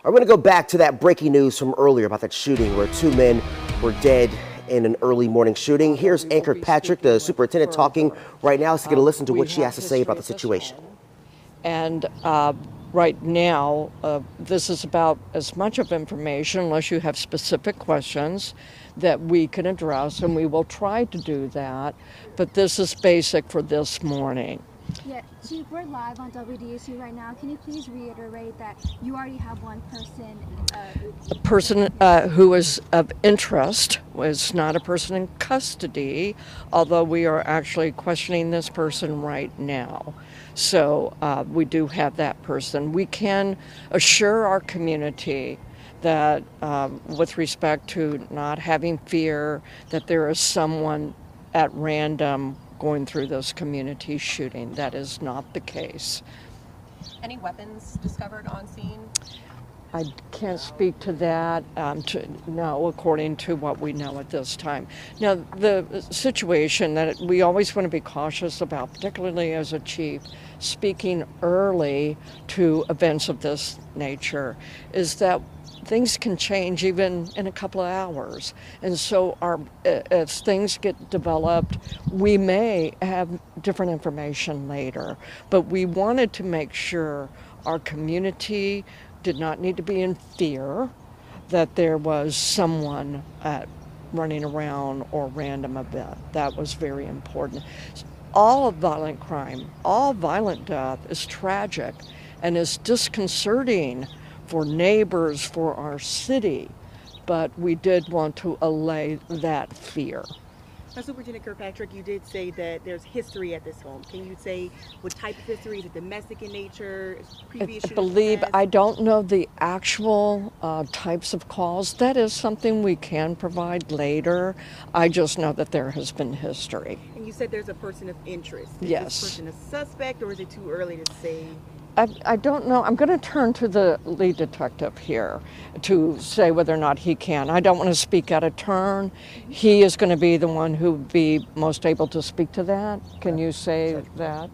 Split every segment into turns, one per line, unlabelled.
I'm going to go back to that breaking news from earlier about that shooting where 2 men were dead in an early morning shooting. Here's Ann Kirkpatrick, the superintendent, talking right now. So get to listen to what she has to say about the situation.
And right now, this is about as much of information, unless you have specific questions, that we can address, and we will try to do that. But this is basic for this morning.
Yeah, Chief, we're live on WDSU right now. Can you please reiterate that you already have one person?
A person who is of interest, was not a person in custody, although we are actually questioning this person right now. So we do have that person. We can assure our community that with respect to not having fear that there is someone at random going through this community shooting. That is not the case.
Any weapons discovered on scene?
I can't speak to that, no, according to what we know at this time. Now, the situation that we always want to be cautious about, particularly as a chief, speaking early to events of this nature, is that things can change even in a couple of hours. And so as things get developed, we may have different information later. But we wanted to make sure our community did not need to be in fear that there was someone running around or random event. That was very important. All of violent crime, all violent death is tragic and is disconcerting for neighbors, for our city, but we did want to allay that fear.
Now, Superintendent Kirkpatrick, you did say that there's history at this home. Can you say what type of history? Is it domestic in nature? Previous
I don't know the actual types of calls. That is something we can provide later. I just know that there has been history.
And you said there's a person of interest.
Yes.
Is this person a suspect, or is it too early to say?
I don't know. I'm going to turn to the lead detective here to say whether or not he can. I don't want to speak out of turn. He is going to be the one who would be most able to speak to that. Can you say that?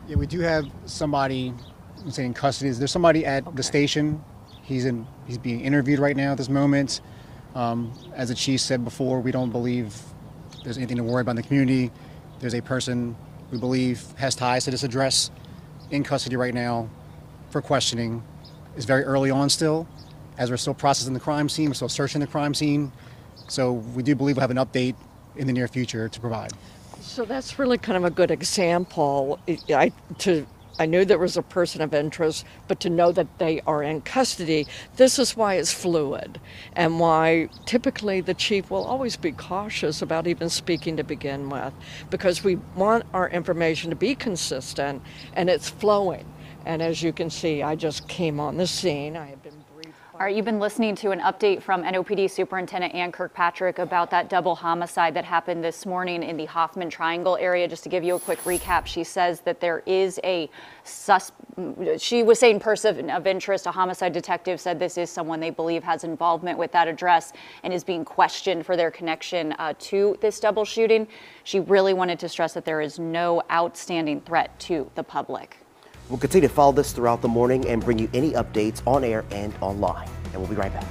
Yeah, we do have somebody in custody. There's somebody at the station. He's being interviewed right now at this moment. As the chief said before, we don't believe there's anything to worry about in the community. There's a person we believe has ties to this address in custody right now for questioning. It's very early on still, as we're still processing the crime scene, we're still searching the crime scene. So we do believe we'll have an update in the near future to provide.
So that's really kind of a good example. I knew there was a person of interest, but to know that they are in custody, this is why it's fluid and why typically the chief will always be cautious about even speaking to begin with, because we want our information to be consistent and it's flowing. And as you can see, I just came on the scene. I have been briefed.
All right, you've been listening to an update from NOPD Superintendent Ann Kirkpatrick about that double homicide that happened this morning in the Hoffman Triangle area. Just to give you a quick recap, she says that there is she was saying person of interest. A homicide detective said this is someone they believe has involvement with that address and is being questioned for their connection to this double shooting. She really wanted to stress that there is no outstanding threat to the public.
We'll continue to follow this throughout the morning and bring you any updates on air and online. And we'll be right back.